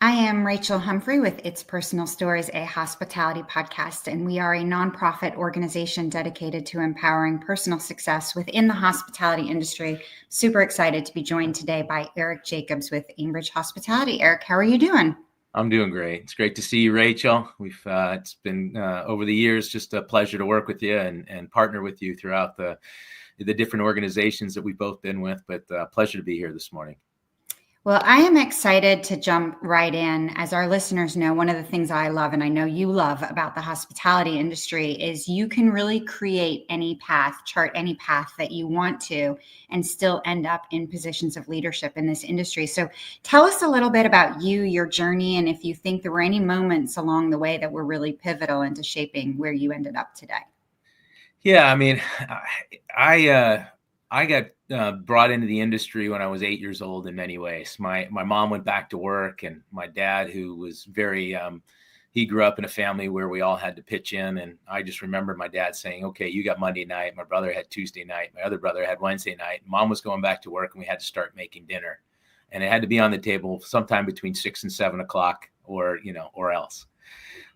I am Rachel Humphrey with It's Personal Stories, a hospitality podcast, and we are a nonprofit organization dedicated to empowering personal success within the hospitality industry. Super excited to be joined today by Eric Jacobs with Aimbridge Hospitality. Eric, how are you doing? I'm doing great. It's great to see you, Rachel. It's been over the years just a pleasure to work with you and partner with you throughout the different organizations that we've both been with. But pleasure to be here this morning. Well, I am excited to jump right in. As our listeners know, one of the things I love, and I know you love about the hospitality industry, is you can really create any path, chart any path that you want to, and still end up in positions of leadership in this industry. So tell us a little bit about you, your journey, and if you think there were any moments along the way that were really pivotal into shaping where you ended up today. Yeah, I mean, I got brought into the industry when I was 8 years old in many ways. My mom went back to work, and my dad, who was very, he grew up in a family where we all had to pitch in. And I just remember my dad saying, okay, you got Monday night. My brother had Tuesday night. My other brother had Wednesday night. Mom was going back to work, and we had to start making dinner. And it had to be on the table sometime between 6 and 7 o'clock or else.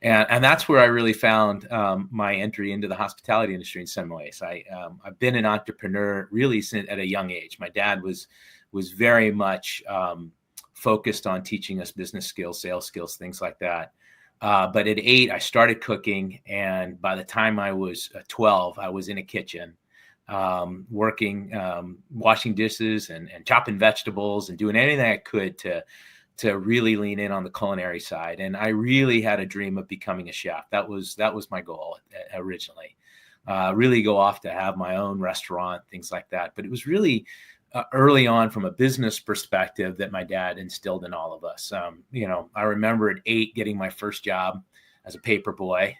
And that's where I really found my entry into the hospitality industry in some ways. I've been an entrepreneur really since at a young age. My dad was very much focused on teaching us business skills, sales skills, things like that. But at 8, I started cooking. And by the time I was 12, I was in a kitchen working, washing dishes and chopping vegetables and doing anything I could to really lean in on the culinary side. And I really had a dream of becoming a chef. That was my goal originally, really go off to have my own restaurant, things like that. But it was really early on from a business perspective that my dad instilled in all of us. I remember at 8 getting my first job as a paper boy,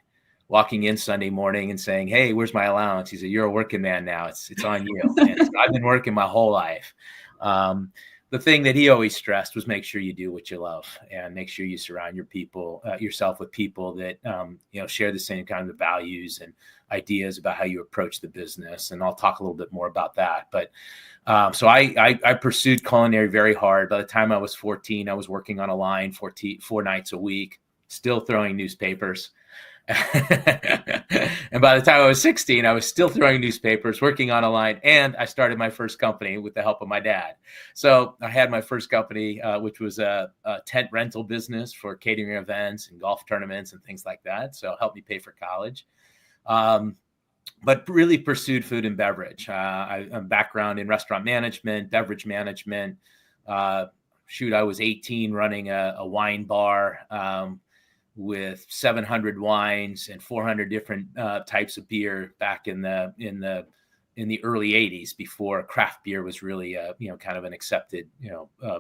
walking in Sunday morning and saying, hey, where's my allowance? He said, you're a working man now. It's on you. And so I've been working my whole life. The thing that he always stressed was make sure you do what you love and make sure you surround yourself with people that, share the same kind of values and ideas about how you approach the business. And I'll talk a little bit more about that. But so I pursued culinary very hard. By the time I was 14, I was working on a line 4 nights a week, still throwing newspapers. And by the time I was 16, I was still throwing newspapers, working on a line, and I started my first company with the help of my dad. So I had my first company, which was a tent rental business for catering events and golf tournaments and things like that. So it helped me pay for college. But really pursued food and beverage. I have a background in restaurant management, beverage management. I was 18 running a wine bar with 700 wines and 400 different types of beer back in the early 80s, before craft beer was really kind of an accepted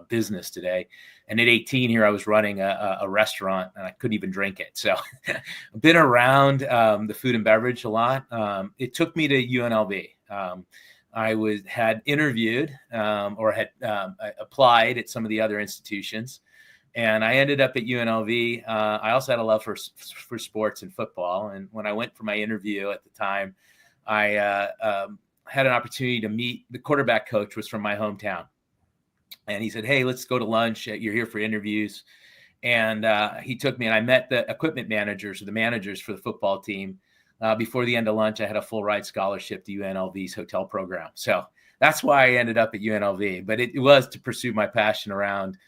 business today. And at 18 here, I was running a restaurant, and I couldn't even drink it. So I've been around the food and beverage a lot. It took me to UNLV. I had interviewed or had applied at some of the other institutions. And I ended up at UNLV. I also had a love for sports and football. And when I went for my interview at the time, I had an opportunity to meet the quarterback coach, was from my hometown. And he said, hey, let's go to lunch. You're here for interviews. And he took me, and I met the equipment managers, or the managers for the football team. Before the end of lunch, I had a full ride scholarship to UNLV's hotel program. So that's why I ended up at UNLV. But it was to pursue my passion around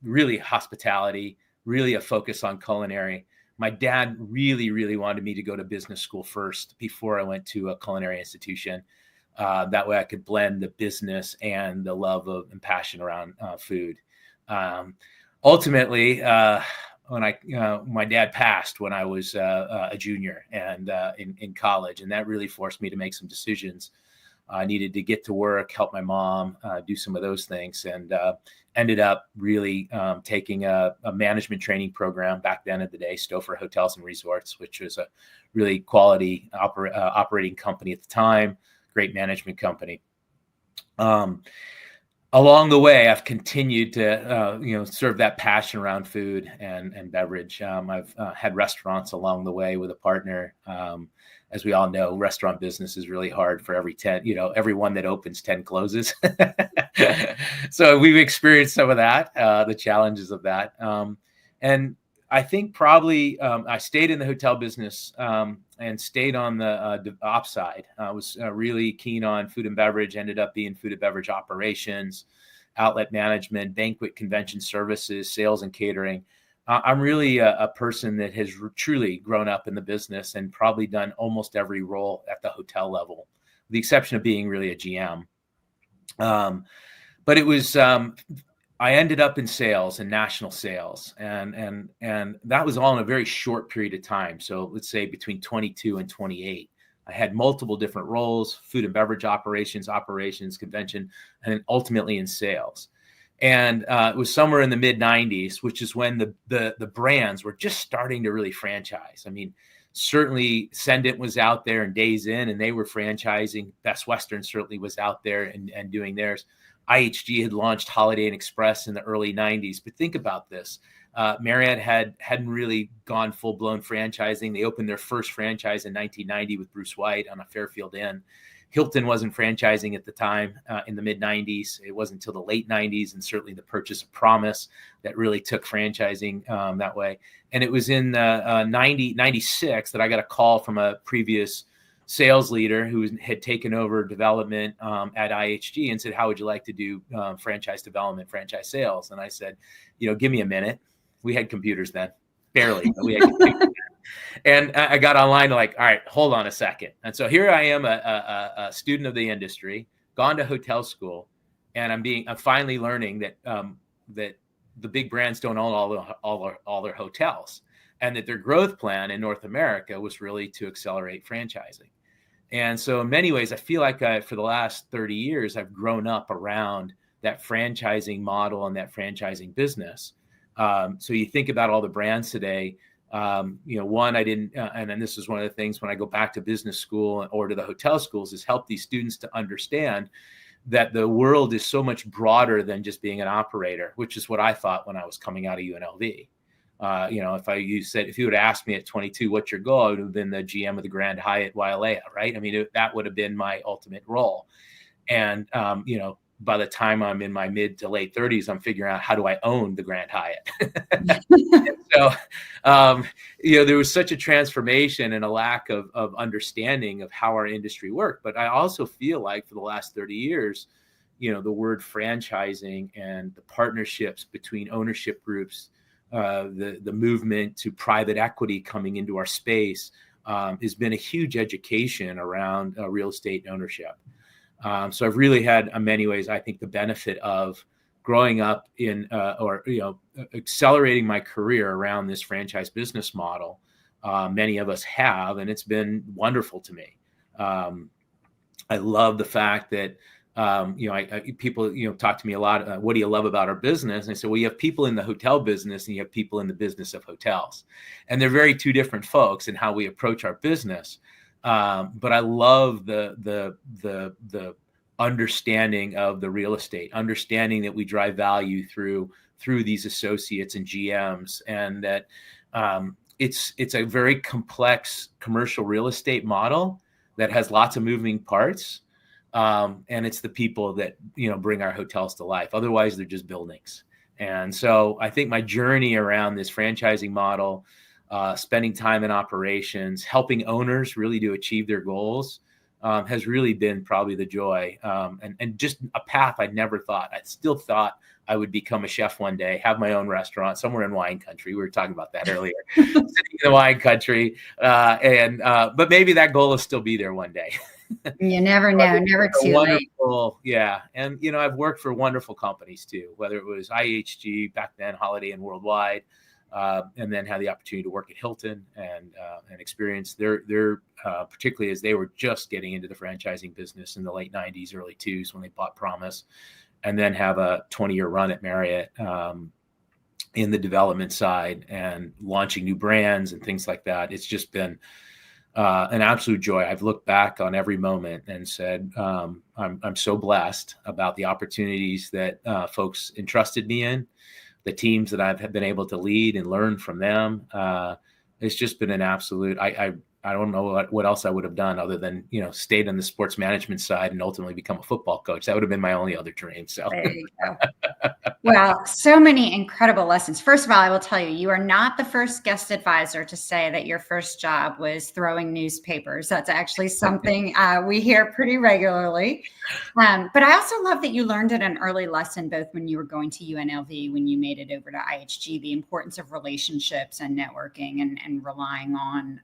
really hospitality, really a focus on culinary. My dad really, really wanted me to go to business school first before I went to a culinary institution. That way I could blend the business and the love of and passion around food. Ultimately, when my dad passed when I was a junior and in college, and that really forced me to make some decisions. I needed to get to work, help my mom, do some of those things, and ended up really taking a management training program back then in the day, Stouffer Hotels and Resorts, which was a really quality operating company at the time, great management company. Along the way, I've continued to serve that passion around food and beverage. I've had restaurants along the way with a partner. As we all know, restaurant business is really hard. For every 10, every one that opens, 10 closes. So we've experienced some of that, the challenges of that. And I think probably I stayed in the hotel business and stayed on the ops side. I was really keen on food and beverage, ended up being food and beverage operations, outlet management, banquet convention services, sales and catering. I'm really a person that has truly grown up in the business and probably done almost every role at the hotel level, with the exception of being really a GM. But it was I ended up in sales and national sales, and that was all in a very short period of time. So let's say between 22 and 28, I had multiple different roles: food and beverage operations, convention, and then ultimately in sales. And it was somewhere in the mid 90s, which is when the brands were just starting to really franchise. I mean, certainly Sendint was out there and Days Inn, and they were franchising. Best Western certainly was out there and doing theirs. IHG had launched Holiday Inn Express in the early 90s. But think about this. Marriott hadn't really gone full-blown franchising. They opened their first franchise in 1990 with Bruce White on a Fairfield Inn. Hilton wasn't franchising at the time in the mid-90s. It wasn't until the late 90s, and certainly the purchase of Promise that really took franchising that way. And it was in 96 that I got a call from a previous sales leader who had taken over development at IHG and said, "How would you like to do franchise development, franchise sales?" And I said, "Give me a minute." We had computers then, barely, but we had computers. And I got online like, all right, hold on a second. And so here I am, a student of the industry, gone to hotel school, and I'm finally learning that that the big brands don't own all their hotels, and that their growth plan in North America was really to accelerate franchising. And so in many ways, I feel like for the last 30 years, I've grown up around that franchising model and that franchising business. So you think about all the brands today. One, I didn't, and then this is one of the things when I go back to business school or to the hotel schools, is help these students to understand that the world is so much broader than just being an operator, which is what I thought when I was coming out of UNLV. If you would have asked me at 22, what's your goal? I would have been the GM of the Grand Hyatt Wailea, right? I mean, that would have been my ultimate role. And, by the time I'm in my mid to late 30s, I'm figuring out how do I own the Grand Hyatt. So, there was such a transformation and a lack of understanding of how our industry worked. But I also feel like for the last 30 years, the word franchising and the partnerships between ownership groups, the movement to private equity coming into our space has been a huge education around real estate ownership. So I've really had, in many ways, I think the benefit of growing up in accelerating my career around this franchise business model. Many of us have, and it's been wonderful to me. I love the fact that people talk to me a lot. What do you love about our business? And I say, well, you have people in the hotel business and you have people in the business of hotels, and they're very two different folks in how we approach our business. But I love the understanding of the real estate, understanding that we drive value through these associates and GMs, and that it's a very complex commercial real estate model that has lots of moving parts. And it's the people that, bring our hotels to life. Otherwise, they're just buildings. And so I think my journey around this franchising model, spending time in operations, helping owners really to achieve their goals, has really been probably the joy, and just a path I never thought. I still thought I would become a chef one day, have my own restaurant somewhere in wine country. We were talking about that earlier, sitting in the wine country. But maybe that goal will still be there one day. You never know, never too late. Yeah. And, I've worked for wonderful companies too, whether it was IHG back then, Holiday Inn Worldwide, and then had the opportunity to work at Hilton and experience their particularly as they were just getting into the franchising business in the late 90s, early 2000s when they bought Promise, and then have a 20-year run at Marriott in the development side and launching new brands and things like that. It's just been an absolute joy. I've looked back on every moment and said, I'm so blessed about the opportunities that folks entrusted me in, the teams that I've been able to lead and learn from them. It's just been an absolute, I don't know what else I would have done other than, stayed on the sports management side and ultimately become a football coach. That would have been my only other dream. So There you go. Well, so many incredible lessons. First of all, I will tell you, you are not the first guest advisor to say that your first job was throwing newspapers. That's actually something we hear pretty regularly. But I also love that you learned at an early lesson, both when you were going to UNLV, when you made it over to IHG, the importance of relationships and networking and relying on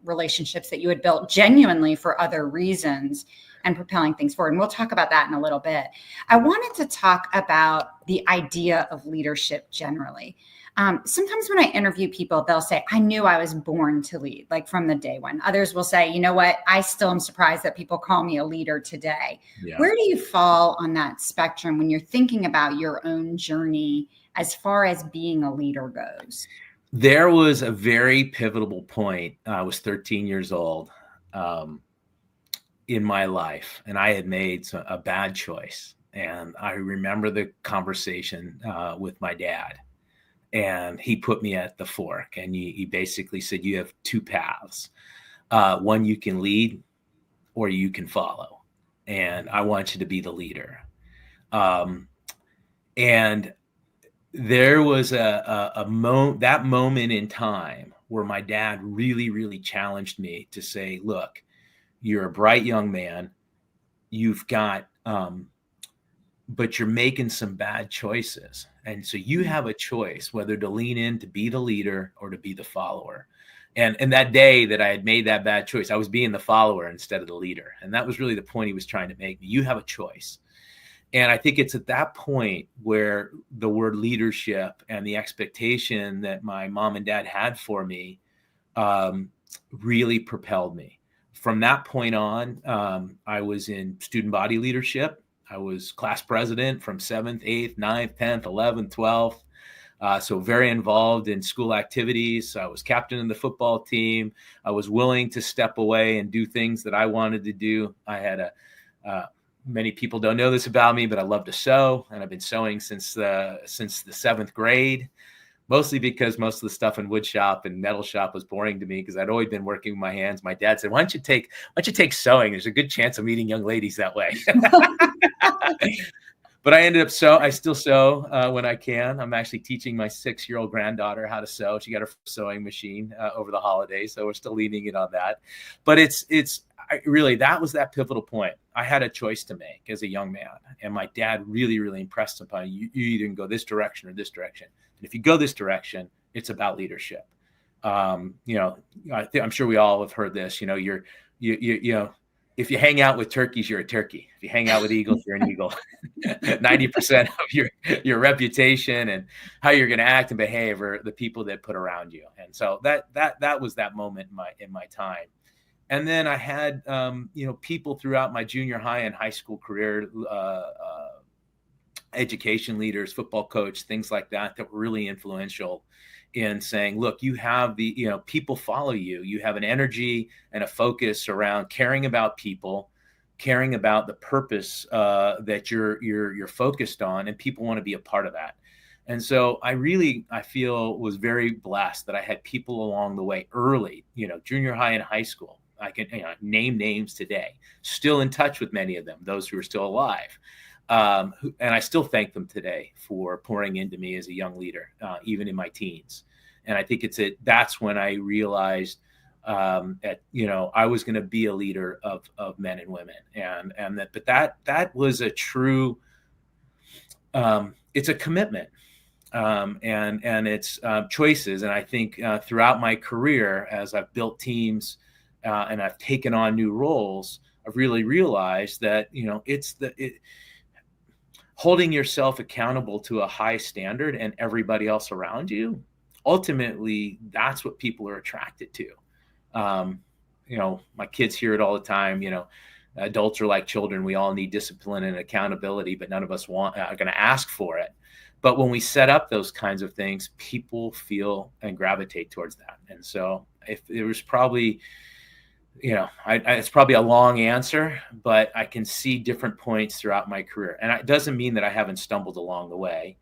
relationships that you had built genuinely for other reasons and propelling things forward. And we'll talk about that in a little bit. I wanted to talk about the idea of leadership generally. Sometimes when I interview people, they'll say, I knew I was born to lead, like from the day one. Others will say, you know what, I still am surprised that people call me a leader today. Yeah. Where do you fall on that spectrum when you're thinking about your own journey as far as being a leader goes? There was a very pivotal point. I was 13 years old. In my life, and I had made a bad choice. And I remember the conversation with my dad, and he put me at the fork, and he basically said, you have two paths. One you can lead or you can follow. And I want you to be the leader. And there was that moment in time where my dad really, really challenged me to say, look, you're a bright young man. You've got, but you're making some bad choices. And so you have a choice whether to lean in to be the leader or to be the follower. And that day that I had made that bad choice, I was being the follower instead of the leader. And that was really the point he was trying to make. You have a choice. And I think it's at that point where the word leadership and the expectation that my mom and dad had for me really propelled me. From that point on, I was in student body leadership. I was class president from 7th, 8th, 9th, 10th, 11th, 12th. So very involved in school activities. I was captain of the football team. I was willing to step away and do things that I wanted to do. I had many people don't know this about me, but I love to sew, and I've been sewing since the 7th grade. Mostly because most of the stuff in wood shop and metal shop was boring to me because I'd always been working with my hands. My dad said, why don't you take sewing? There's a good chance of meeting young ladies that way. But I ended up I still sew when I can. I'm actually teaching my 6-year-old granddaughter how to sew. She got her sewing machine over the holidays, so we're still leaning in on that. But really, that was that pivotal point. I had a choice to make as a young man, and my dad really, really impressed upon you. You either can go this direction or this direction. And if you go this direction, it's about leadership. I'm sure we all have heard this. If you hang out with turkeys, you're a turkey. If you hang out with eagles, you're an eagle. 90% of your reputation and how you're going to act and behave are the people that put around you. And so that was that moment in my time. And then I had people throughout my junior high and high school career, education leaders, football coach, things like that were really influential in saying, look, you have people follow you. You have an energy and a focus around caring about people, caring about the purpose that you're focused on, and people want to be a part of that. And so I feel was very blessed that I had people along the way early, junior high and high school. I can name names today, still in touch with many of them, those who are still alive. And I still thank them today for pouring into me as a young leader, even in my teens. And I think that's when I realized I was going to be a leader of men and women, but that was a true, it's a commitment, and it's choices. And I think throughout my career, as I've built teams and I've taken on new roles, I've really realized that holding yourself accountable to a high standard and everybody else around you, ultimately, that's what people are attracted to. My kids hear it all the time. Adults are like children. We all need discipline and accountability, but none of us are going to ask for it. But when we set up those kinds of things, people feel and gravitate towards that. And so if it was probably, it's probably a long answer, but I can see different points throughout my career. And it doesn't mean that I haven't stumbled along the way.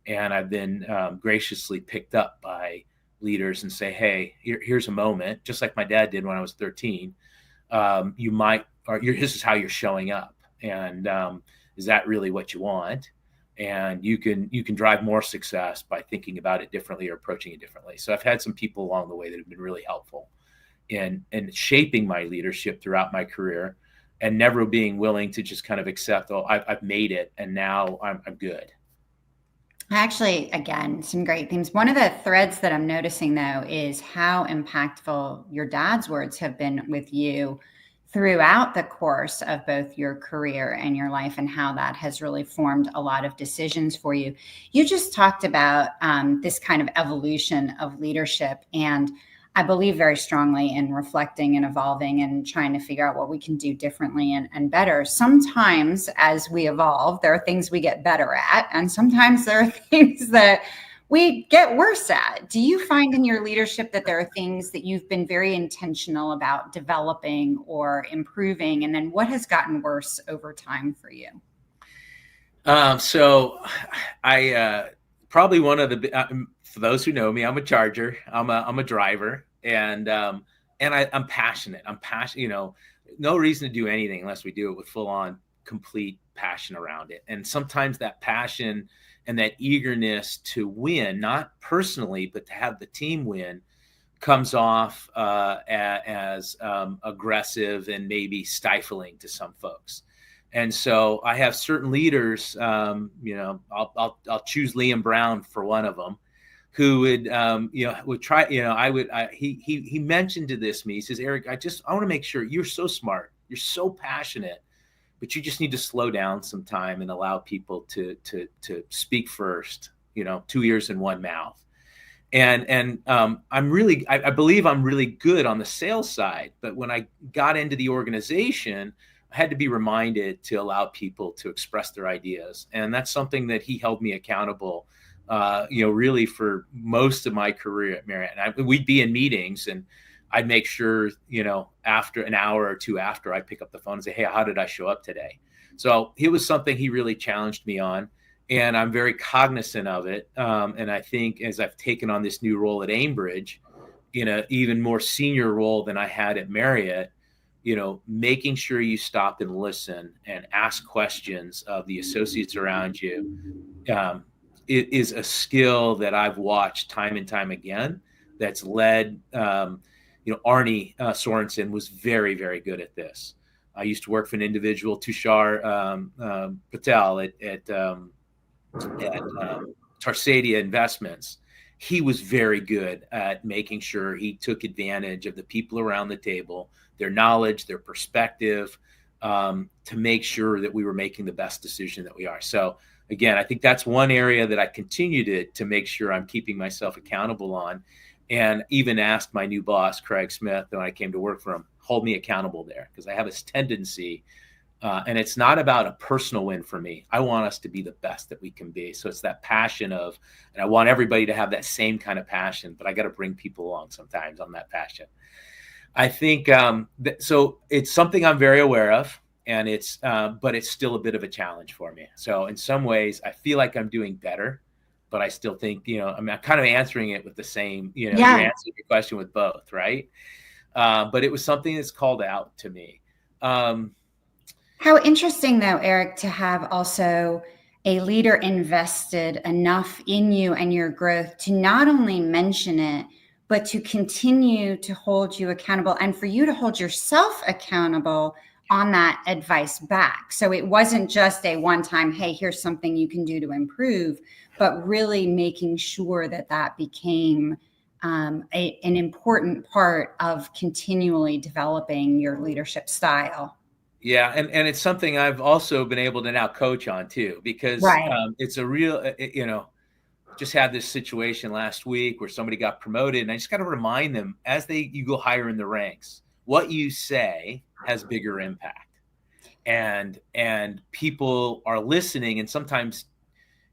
And I've been graciously picked up by leaders and say, hey, here's a moment, just like my dad did when I was 13. You might, or this is how you're showing up. And is that really what you want? And you can drive more success by thinking about it differently or approaching it differently. So I've had some people along the way that have been really helpful in shaping my leadership throughout my career, and never being willing to just kind of accept, oh, I've made it and now I'm good. Actually, again, some great themes. One of the threads that I'm noticing, though, is how impactful your dad's words have been with you throughout the course of both your career and your life, and how that has really formed a lot of decisions for you. You just talked about this kind of evolution of leadership, and I believe very strongly in reflecting and evolving and trying to figure out what we can do differently and better. Sometimes as we evolve, there are things we get better at, and sometimes there are things that we get worse at. Do you find in your leadership that there are things that you've been very intentional about developing or improving? And then what has gotten worse over time for you? So I probably one of the for those who know me, I'm a charger. I'm a driver, and I'm passionate. I'm passionate. No reason to do anything unless we do it with full on, complete passion around it. And sometimes that passion and that eagerness to win, not personally, but to have the team win, comes off as aggressive and maybe stifling to some folks. And so I have certain leaders, I'll choose Liam Brown for one of them, who would try, he mentioned to me, he says, Eric, I want to make sure, you're so smart, you're so passionate, but you just need to slow down some time and allow people to speak first, 2 ears and one mouth. And I believe I'm really good on the sales side, but when I got into the organization, I had to be reminded to allow people to express their ideas. And that's something that he held me accountable, really for most of my career at Marriott. And we'd be in meetings, and I'd make sure, after an hour or two after, I pick up the phone and say, hey, how did I show up today? So it was something he really challenged me on, and I'm very cognizant of it. And I think as I've taken on this new role at Aimbridge, in an even more senior role than I had at Marriott, making sure you stop and listen and ask questions of the associates around you, it is a skill that I've watched time and time again. That's led, Arnie Sorensen was very, very good at this. I used to work for an individual, Tushar Patel at Tarsadia Investments. He was very good at making sure he took advantage of the people around the table, their knowledge, their perspective, to make sure that we were making the best decision that we are. So again, I think that's one area that I continue to make sure I'm keeping myself accountable on, and even asked my new boss, Craig Smith, when I came to work for him, hold me accountable there, because I have this tendency, and it's not about a personal win for me. I want us to be the best that we can be. So it's that passion and I want everybody to have that same kind of passion, but I got to bring people along sometimes on that passion. I think, so it's something I'm very aware of, and but it's still a bit of a challenge for me. So in some ways I feel like I'm doing better, but I still think, I'm kind of answering it with the same, you're answering your question with both, right? But it was something that's called out to me. How interesting, though, Eric, to have also a leader invested enough in you and your growth to not only mention it, but to continue to hold you accountable, and for you to hold yourself accountable on that advice back. So it wasn't just a one-time, hey, here's something you can do to improve, but really making sure that became an important part of continually developing your leadership style. Yeah, and it's something I've also been able to now coach on too, because it's a real, just had this situation last week where somebody got promoted, and I just got to remind them, as you go higher in the ranks, what you say has bigger impact, and people are listening, and sometimes,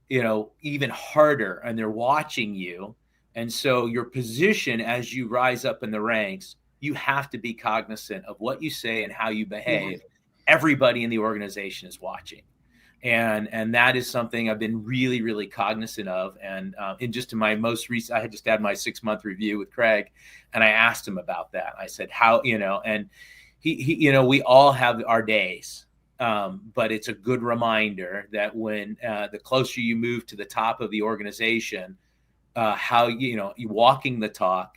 even harder, and they're watching you. And so your position as you rise up in the ranks, you have to be cognizant of what you say and how you behave. Yeah. Everybody in the organization is watching. And that is something I've been really, really cognizant of. And in my most recent, I had just had my 6-month review with Craig, and I asked him about that. I said, how, and he we all have our days. But it's a good reminder that when the closer you move to the top of the organization, how, you walking the talk,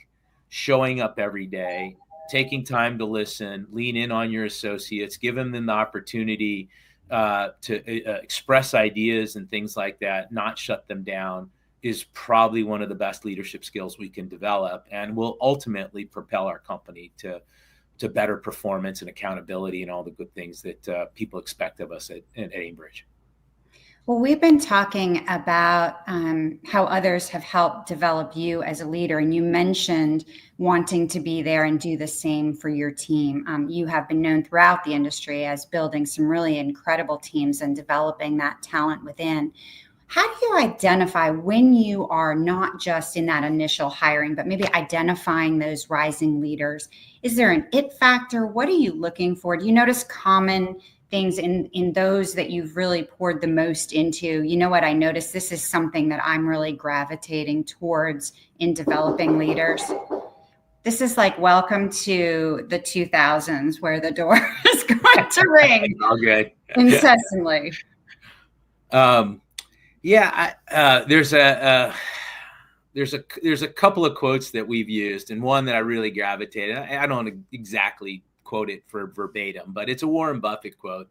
showing up every day, taking time to listen, lean in on your associates, give them the opportunity to express ideas and things like that, not shut them down, is probably one of the best leadership skills we can develop, and will ultimately propel our company to better performance and accountability and all the good things that people expect of us at Aimbridge. Well, we've been talking about how others have helped develop you as a leader, and you mentioned wanting to be there and do the same for your team. You have been known throughout the industry as building some really incredible teams and developing that talent within. How do you identify when you are not just in that initial hiring, but maybe identifying those rising leaders? Is there an it factor? What are you looking for? Do you notice common things in those that you've really poured the most into? You know what, I noticed this is something that I'm really gravitating towards in developing leaders. This is like welcome to the 2000s, where the door is going to ring incessantly. There's a couple of quotes that we've used, and one that I really gravitated. I don't exactly quote it for verbatim, but it's a Warren Buffett quote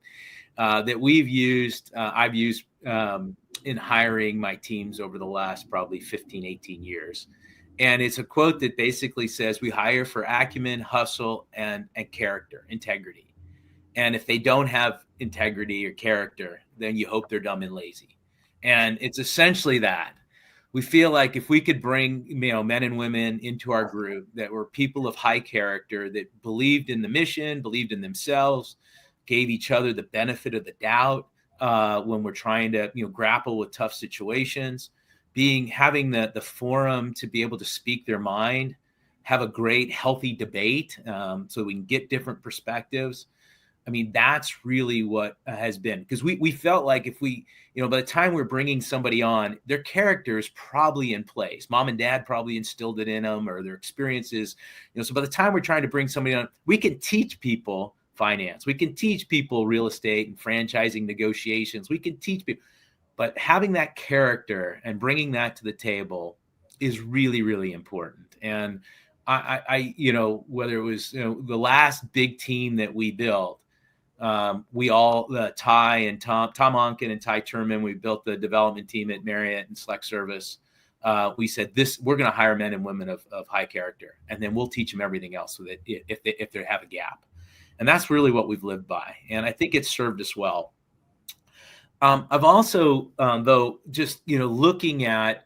that we've used. I've used in hiring my teams over the last probably 15, 18 years. And it's a quote that basically says we hire for acumen, hustle, and character, integrity. And if they don't have integrity or character, then you hope they're dumb and lazy. And it's essentially that. We feel like if we could bring, men and women into our group that were people of high character, that believed in the mission, believed in themselves, gave each other the benefit of the doubt when we're trying to, grapple with tough situations, having the forum to be able to speak their mind, have a great, healthy debate so we can get different perspectives. I mean, that's really what has been, because we felt like if we, by the time we're bringing somebody on, their character is probably in place. Mom and dad probably instilled it in them, or their experiences. So by the time we're trying to bring somebody on, we can teach people finance. We can teach people real estate and franchising negotiations. We can teach people, but having that character and bringing that to the table is really, really important. And I whether it was, the last big team that we built, we all, Ty and Tom Onken and Ty Turman, we built the development team at Marriott and Select Service. We said we're going to hire men and women of high character, and then we'll teach them everything else so that if they have a gap. And that's really what we've lived by. And I think it's served us well. I've also, though, just, looking at,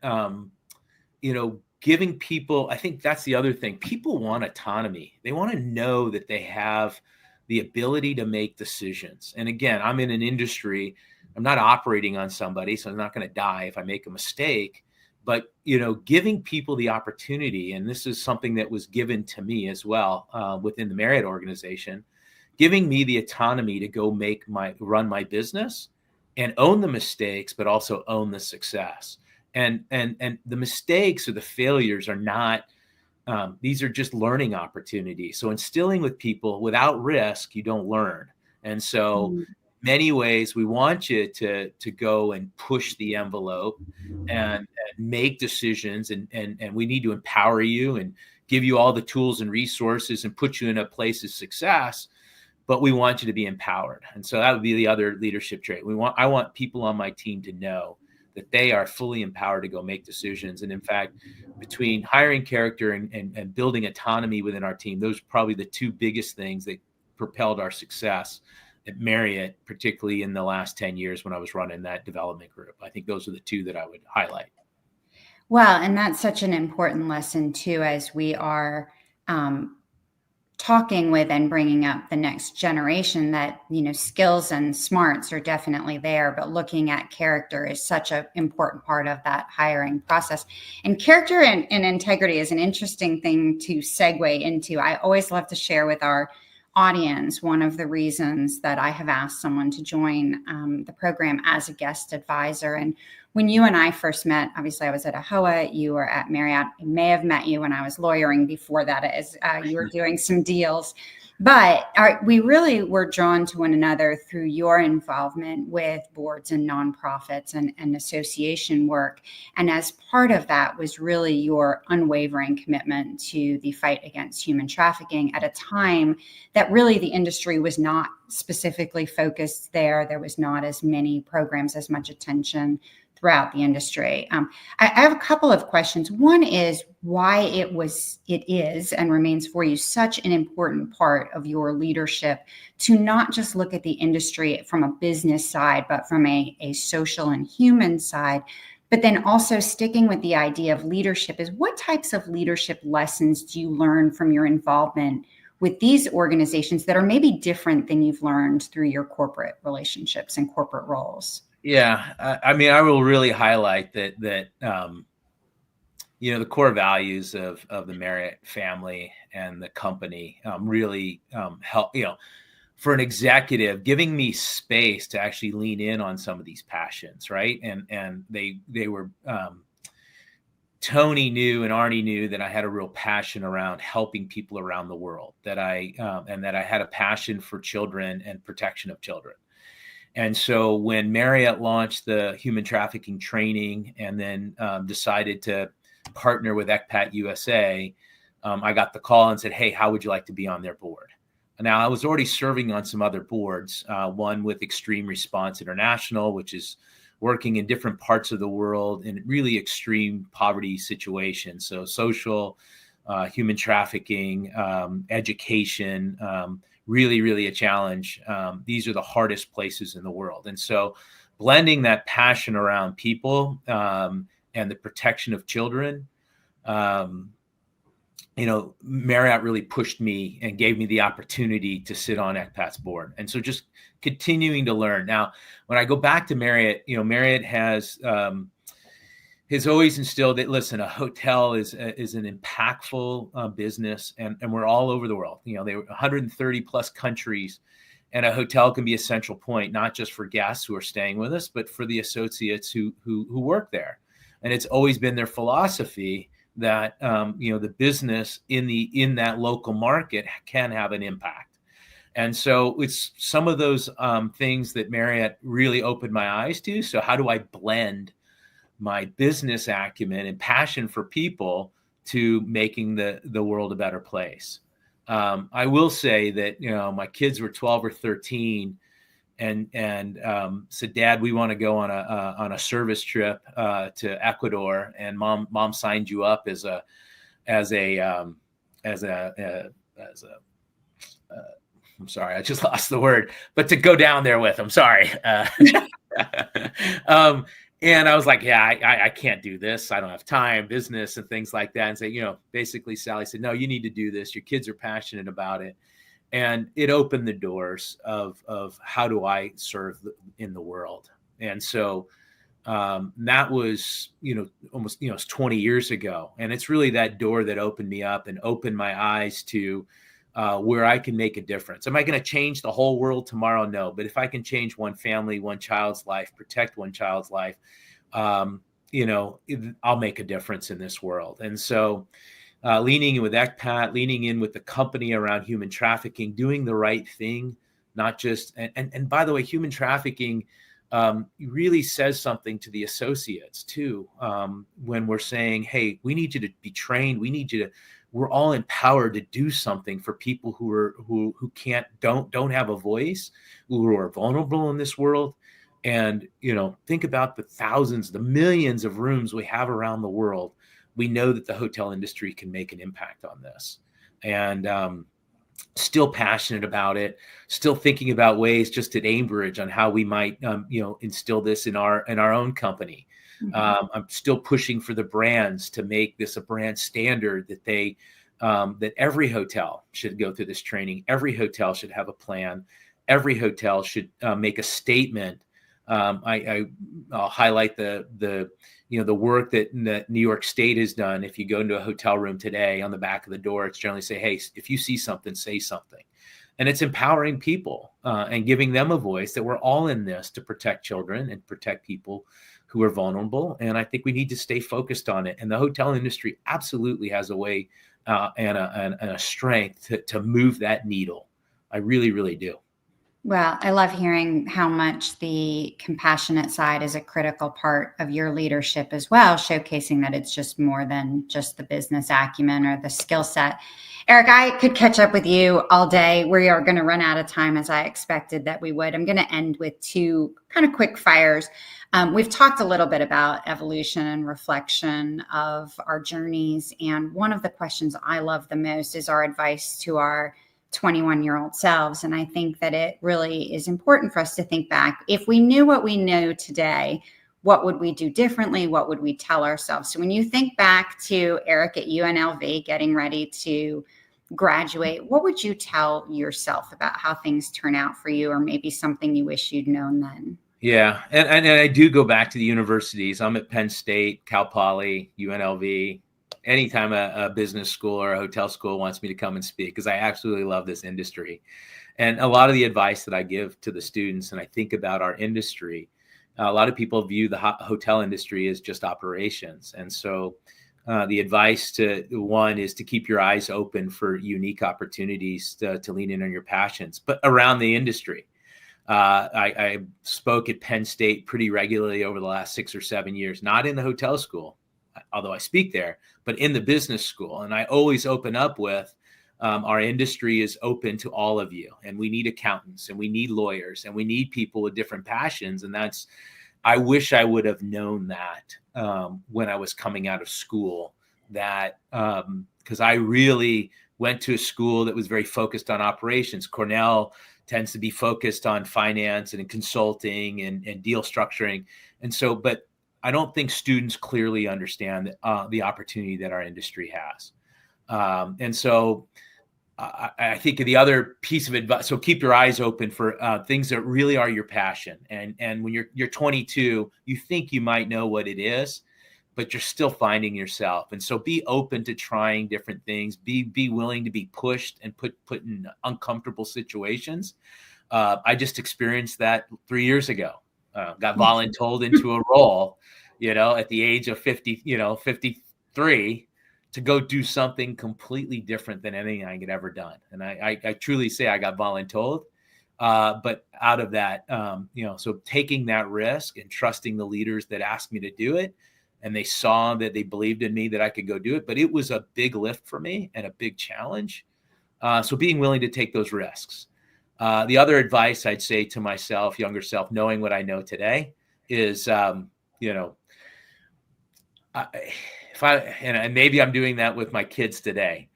giving people, I think that's the other thing. People want autonomy. They want to know that they have the ability to make decisions. And again, I'm in an industry, I'm not operating on somebody, so I'm not going to die if I make a mistake. But, giving people the opportunity, and this is something that was given to me as well within the Marriott organization, giving me the autonomy to go run my business and own the mistakes, but also own the success. And the mistakes or the failures are not, these are just learning opportunities. So instilling with people, without risk, you don't learn. And so many ways we want you to go and push the envelope and make decisions. And we need to empower you and give you all the tools and resources and put you in a place of success. But we want you to be empowered. And so that would be the other leadership trait. I want people on my team to know that they are fully empowered to go make decisions. And in fact, between hiring character and building autonomy within our team, those are probably the two biggest things that propelled our success at Marriott, particularly in the last 10 years when I was running that development group. I think those are the two that I would highlight. Well, and that's such an important lesson too, as we are talking with and bringing up the next generation, that, skills and smarts are definitely there, but looking at character is such an important part of that hiring process. And character and integrity is an interesting thing to segue into. I always love to share with our audience, one of the reasons that I have asked someone to join the program as a guest advisor. And when you and I first met, obviously I was at AHOA, you were at Marriott. I may have met you when I was lawyering before that, as you were doing some deals. But we really were drawn to one another through your involvement with boards and nonprofits and association work. And as part of that was really your unwavering commitment to the fight against human trafficking at a time that really the industry was not specifically focused there. There was not as many programs, as much attention throughout the industry. I have a couple of questions. One is why it is and remains for you such an important part of your leadership to not just look at the industry from a business side, but from a social and human side, but then also sticking with the idea of leadership is what types of leadership lessons do you learn from your involvement with these organizations that are maybe different than you've learned through your corporate relationships and corporate roles? Yeah, I mean, I will really highlight that the core values of the Marriott family and the company really help. For an executive, giving me space to actually lean in on some of these passions, right? And they were. Tony knew and Arnie knew that I had a real passion around helping people around the world. That I had a passion for children and protection of children. And so when Marriott launched the human trafficking training and then decided to partner with ECPAT USA, I got the call and said, hey, how would you like to be on their board? Now, I was already serving on some other boards, one with Extreme Response International, which is working in different parts of the world in really extreme poverty situations. So social, human trafficking, education, really, really a challenge. These are the hardest places in the world. And so blending that passion around people and the protection of children, Marriott really pushed me and gave me the opportunity to sit on ECPAT's board. And so just continuing to learn. Now, when I go back to Marriott, Marriott has always instilled that, listen, a hotel is an impactful business, and we're all over the world. They were 130 plus countries, and a hotel can be a central point, not just for guests who are staying with us, but for the associates who work there. And it's always been their philosophy that the business in that local market can have an impact. And so it's some of those things that Marriott really opened my eyes to. So how do I blend my business acumen and passion for people to making the world a better place? I will say that my kids were 12 or 13, and said, Dad, we want to go on a service trip to Ecuador, and mom signed you up as a I'm sorry, I just lost the word, but to go down there with them. Sorry. And I was like, yeah, I can't do this. I don't have time, business and things like that. And say, basically Sally said, no, you need to do this. Your kids are passionate about it. And it opened the doors of how do I serve in the world. And so that was, almost, it's 20 years ago. And it's really that door that opened me up and opened my eyes to where I can make a difference. Am I going to change the whole world tomorrow? No. But if I can change one family, one child's life, protect one child's life, I'll make a difference in this world. And so leaning in with ECPAT, leaning in with the company around human trafficking, doing the right thing, not just, and by the way, human trafficking really says something to the associates too. When we're saying, hey, we need you to be trained. We're all empowered to do something for people who don't have a voice, who are vulnerable in this world. And, think about the thousands, the millions of rooms we have around the world. We know that the hotel industry can make an impact on this, and still passionate about it, still thinking about ways just at Aimbridge on how we might, instill this in our own company. Mm-hmm. I'm still pushing for the brands to make this a brand standard that every hotel should go through this training. Every hotel should have a plan. Every hotel should make a statement. I'll highlight the work that New York State has done. If you go into a hotel room today, on the back of the door, it's generally say, hey, if you see something, say something. And it's empowering people and giving them a voice that we're all in this to protect children and protect people who are vulnerable. And I think we need to stay focused on it. And the hotel industry absolutely has a way and a strength to move that needle. I really, really do. Well, I love hearing how much the compassionate side is a critical part of your leadership as well, showcasing that it's just more than just the business acumen or the skill set. Eric, I could catch up with you all day. We are going to run out of time as I expected that we would. I'm going to end with two kind of quick fires. We've talked a little bit about evolution and reflection of our journeys. And one of the questions I love the most is our advice to our 21-year-old selves. And I think that it really is important for us to think back. If we knew what we know today, what would we do differently? What would we tell ourselves? So when you think back to Eric at UNLV getting ready to graduate, what would you tell yourself about how things turn out for you, or maybe something you wish you'd known then? Yeah. And I do go back to the universities. I'm at Penn State, Cal Poly, UNLV. Anytime a business school or a hotel school wants me to come and speak, because I absolutely love this industry. And a lot of the advice that I give to the students, and I think about our industry, a lot of people view the hotel industry as just operations. And so the advice to one is to keep your eyes open for unique opportunities to lean in on your passions, but around the industry. I spoke at Penn State pretty regularly over the last 6 or 7 years, not in the hotel school, although I speak there, but in the business school. And I always open up with, our industry is open to all of you, and we need accountants, and we need lawyers, and we need people with different passions. And I wish I would have known that when I was coming out of school, that because I really went to a school that was very focused on operations. Cornell tends to be focused on finance and consulting and deal structuring. And so, but I don't think students clearly understand the opportunity that our industry has. And so I think the other piece of advice, so keep your eyes open for things that really are your passion. And when you're 22, you think you might know what it is, but you're still finding yourself. And so be open to trying different things, be willing to be pushed and put in uncomfortable situations. I just experienced that 3 years ago. Got voluntold into a role, at the age of 50, 53, to go do something completely different than anything I had ever done. And I truly say I got voluntold, but out of that, so taking that risk and trusting the leaders that asked me to do it, and they saw that they believed in me that I could go do it, but it was a big lift for me and a big challenge. So being willing to take those risks. The other advice I'd say to myself, younger self, knowing what I know today, is, and maybe I'm doing that with my kids today.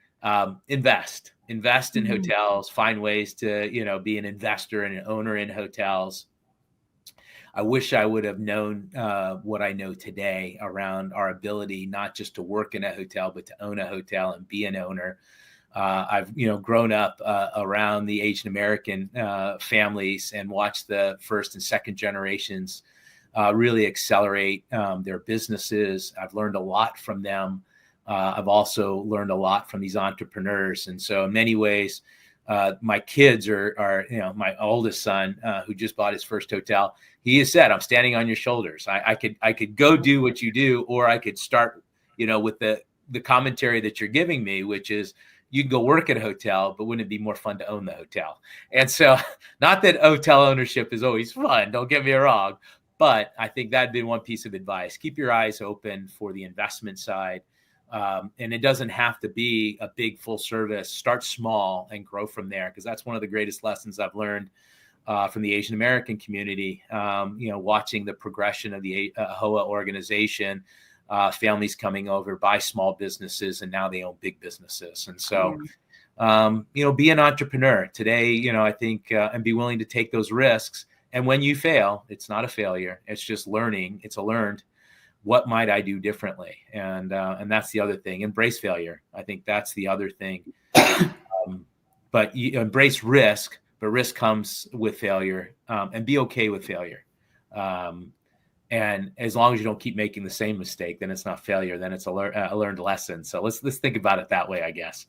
Invest in hotels, find ways to, be an investor and an owner in hotels. I wish I would have known what I know today around our ability, not just to work in a hotel, but to own a hotel and be an owner. I've, grown up around the Asian American families and watched the first and second generations really accelerate their businesses. I've learned a lot from them. I've also learned a lot from these entrepreneurs. And so in many ways, my kids are my oldest son, who just bought his first hotel. He has said, I'm standing on your shoulders. I could go do what you do, or I could start, with the commentary that you're giving me, which is, you can go work at a hotel, but wouldn't it be more fun to own the hotel? And so, not that hotel ownership is always fun, don't get me wrong, but I think that'd be one piece of advice. Keep your eyes open for the investment side. And it doesn't have to be a big full service. Start small and grow from there, because that's one of the greatest lessons I've learned from the Asian American community, watching the progression of the HOA organization, families coming over, buy small businesses, and now they own big businesses. And so, be an entrepreneur today, I think, and be willing to take those risks. And when you fail, it's not a failure. It's just learning. It's a learned. What might I do differently? And that's the other thing. Embrace failure. I think that's the other thing. But you embrace risk, but risk comes with failure, and be okay with failure. And as long as you don't keep making the same mistake, then it's not failure. Then it's a learned lesson. So let's think about it that way, I guess.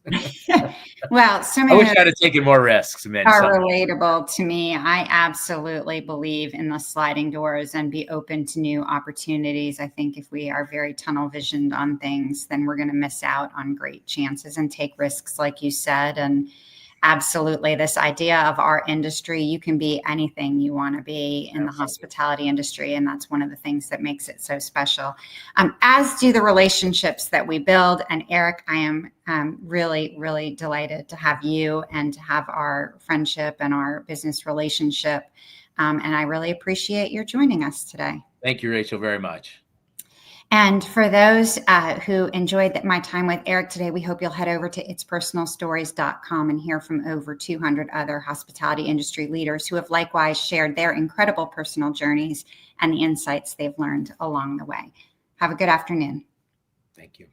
Well, so I many wish I had taken more risks. are relatable to me. I absolutely believe in the sliding doors and be open to new opportunities. I think if we are very tunnel visioned on things, then we're going to miss out on great chances and take risks, like you said. And absolutely, this idea of our industry, you can be anything you want to be in the hospitality industry. And that's one of the things that makes it so special, as do the relationships that we build. And Eric, I am really, really delighted to have you and to have our friendship and our business relationship. And I really appreciate your joining us today. Thank you, Rachel, very much. And for those who enjoyed my time with Eric today, we hope you'll head over to itspersonalstories.com and hear from over 200 other hospitality industry leaders who have likewise shared their incredible personal journeys and the insights they've learned along the way. Have a good afternoon. Thank you.